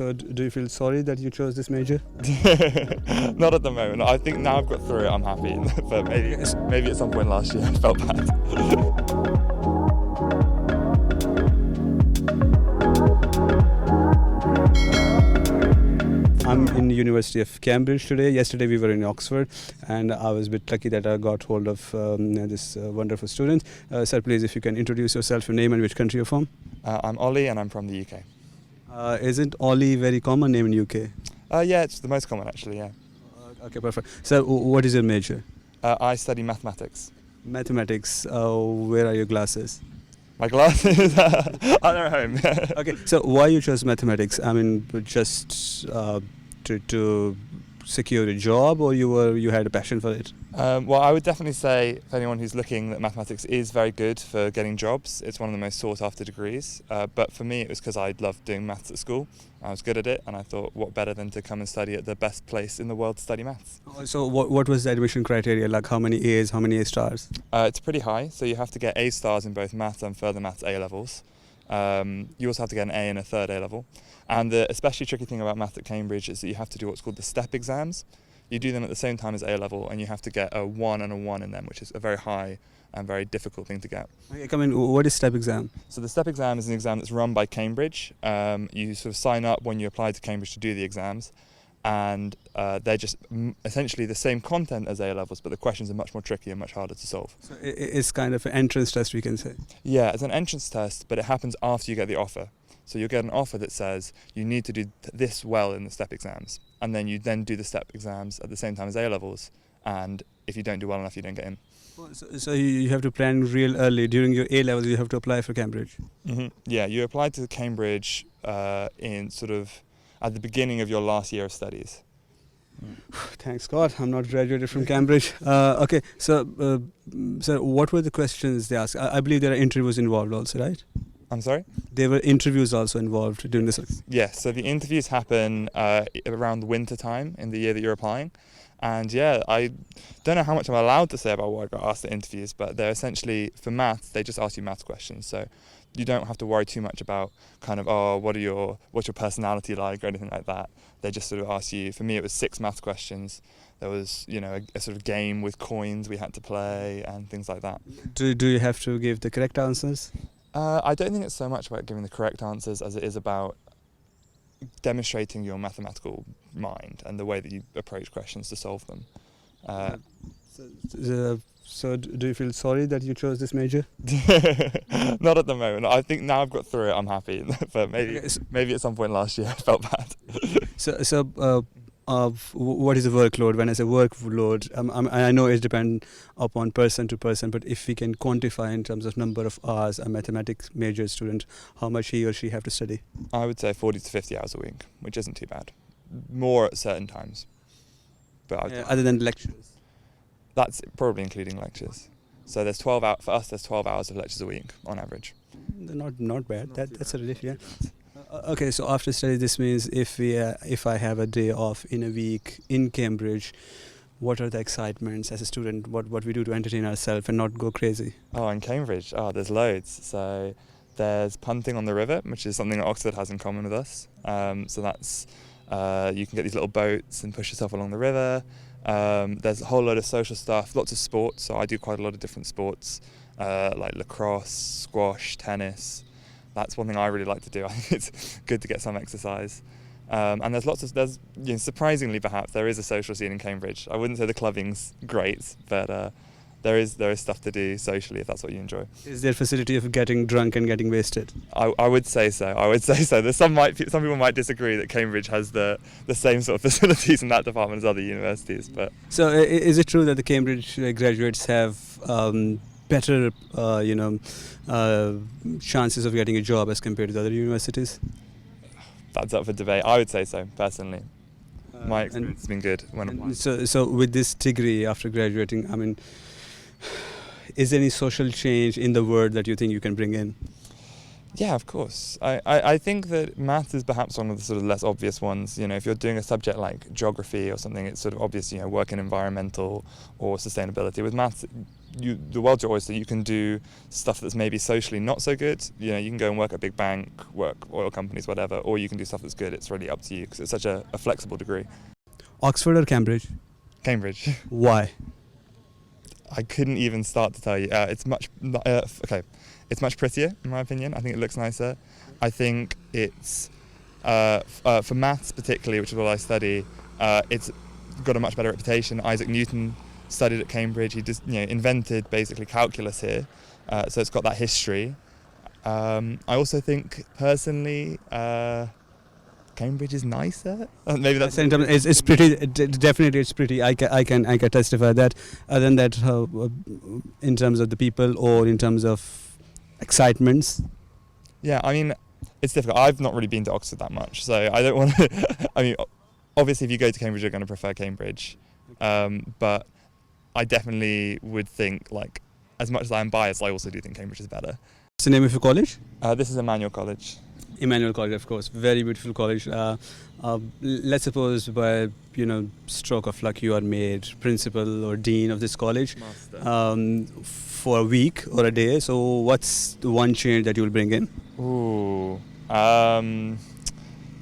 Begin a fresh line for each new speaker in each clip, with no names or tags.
So do you feel sorry that you chose this major?
Not at the moment. I think now I've got through it, I'm happy. But maybe at some point last year I felt bad.
I'm in the University of Cambridge today. Yesterday we were in Oxford, and I was a bit lucky that I got hold of this wonderful student. Sir, please, if you can introduce yourself, your name and which country you're from.
I'm Ollie and I'm from the UK.
Isn't Ollie very common name in UK?
Yeah, it's the most common actually, yeah.
Okay, perfect. So what is your major?
I study mathematics.
Mathematics. Where are your glasses?
My glasses are at home.
Okay, so why you chose mathematics? I mean, just to secure a job, or you had a passion for it?
Well, I would definitely say for anyone who's looking that mathematics is very good for getting jobs. It's one of the most sought after degrees. But for me, it was because I loved doing maths at school. I was good at it, and I thought, what better than to come and study at the best place in the world to study maths.
So what was the admission criteria? Like how many A's, how many A stars?
It's pretty high, so you have to get A stars in both maths and further maths A levels. You also have to get an A in a third A level. And the especially tricky thing about maths at Cambridge is that you have to do what's called the STEP exams. You do them at the same time as A level, and you have to get a 1 and a 1 in them, which is a very high and very difficult thing to get.
Okay, come in. What is STEP exam?
So the STEP exam is an exam that's run by Cambridge. You sort of sign up when you apply to Cambridge to do the exams, and they're just essentially the same content as A levels, but the questions are much more tricky and much harder to solve.
So it's kind of an entrance test, we can say.
Yeah, it's an entrance test, but it happens after you get the offer. So you'll get an offer that says you need to do this well in the STEP exams, and then you then do the STEP exams at the same time as A levels, and if you don't do well enough, you don't get in.
So you have to plan real early. During your A levels, you have to apply for Cambridge.
Mm-hmm. Yeah, you apply to Cambridge in sort of at the beginning of your last year of studies.
Thanks God, I'm not graduated from Cambridge. Okay, so what were the questions they asked? I believe there are interviews involved also, right?
I'm sorry?
There were interviews also involved during this.
Yes, so the interviews happen around the winter time in the year that you're applying. And yeah, I don't know how much I'm allowed to say about what I got asked at interviews, but they're essentially, for maths, they just ask you maths questions. So you don't have to worry too much about kind of, what's your personality like or anything like that. They just sort of ask you, for me it was 6 maths questions. There was, a sort of game with coins we had to play and things like that.
Do you have to give the correct answers?
I don't think it's so much about giving the correct answers as it is about demonstrating your mathematical mind and the way that you approach questions to solve them.
So do you feel sorry that you chose this major?
Not at the moment. I think now I've got through it, I'm happy. But maybe at some point last year I felt bad.
What is the workload? When I say workload, I know it depends upon person to person, but if we can quantify in terms of number of hours a mathematics major student, how much he or she have to study?
I would say 40 to 50 hours a week, which isn't too bad. More at certain times. But
other than lectures?
That's probably including lectures. So there's 12 hours, for us there's 12 hours of lectures a week on average.
Not bad. That's a relief, yeah. Okay, so after study, this means if I have a day off in a week in Cambridge, what are the excitements as a student? What we do to entertain ourselves and not go crazy?
Oh, in Cambridge, there's loads. So there's punting on the river, which is something that Oxford has in common with us. So that's you can get these little boats and push yourself along the river. There's a whole load of social stuff, lots of sports. So I do quite a lot of different sports, like lacrosse, squash, tennis. That's one thing I really like to do. I think it's good to get some exercise. And there's surprisingly perhaps, there is a social scene in Cambridge. I wouldn't say the clubbing's great, but there is stuff to do socially if that's what you enjoy.
Is there a facility of getting drunk and getting wasted?
I would say so. There's some people might disagree that Cambridge has the same sort of facilities in that department as other universities. But
so is it true that the Cambridge graduates have better, chances of getting a job as compared to the other universities?
That's up for debate. I would say so, personally. My experience has been good.
So with this degree after graduating, I mean, is there any social change in the world that you think you can bring in?
Yeah, of course. I think that maths is perhaps one of the sort of less obvious ones. You know, if you're doing a subject like geography or something, it's sort of obvious, you know, work in environmental or sustainability. With maths, the world's your oyster. You can do stuff that's maybe socially not so good. You know, you can go and work at a big bank, work oil companies, whatever, or you can do stuff that's good. It's really up to you because it's such a flexible degree.
Oxford or Cambridge?
Cambridge.
Why?
I couldn't even start to tell you. It's much okay. It's much prettier, in my opinion. I think it looks nicer. I think it's for maths particularly, which is what I study. It's got a much better reputation. Isaac Newton studied at Cambridge. He just invented basically calculus here, so it's got that history. I also think personally, Cambridge is nicer. Maybe that's
It's pretty. Definitely, it's pretty. I can testify that. Other than that, in terms of the people or in terms of excitements.
Yeah, I mean, it's difficult. I've not really been to Oxford that much, so I don't want to. I mean, obviously, if you go to Cambridge, you're going to prefer Cambridge, but I definitely would think, like, as much as I'm biased, I also do think Cambridge is better.
What's the name of your college?
This is Emmanuel College.
Emmanuel College, of course, very beautiful college. Let's suppose by stroke of luck you are made principal or dean of this college for a week or a day. So what's the one change that you will bring in?
Ooh,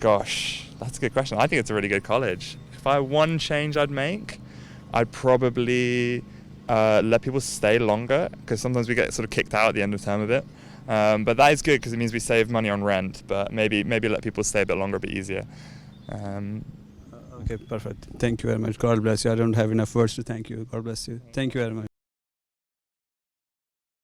gosh, that's a good question. I think it's a really good college. If I had one change I'd make, I'd probably let people stay longer, because sometimes we get sort of kicked out at the end of term a bit. But that is good because it means we save money on rent, but maybe let people stay a bit longer, a bit easier.
Okay, perfect. Thank you very much. God bless you. I don't have enough words to thank you. God bless you. Thank you very much.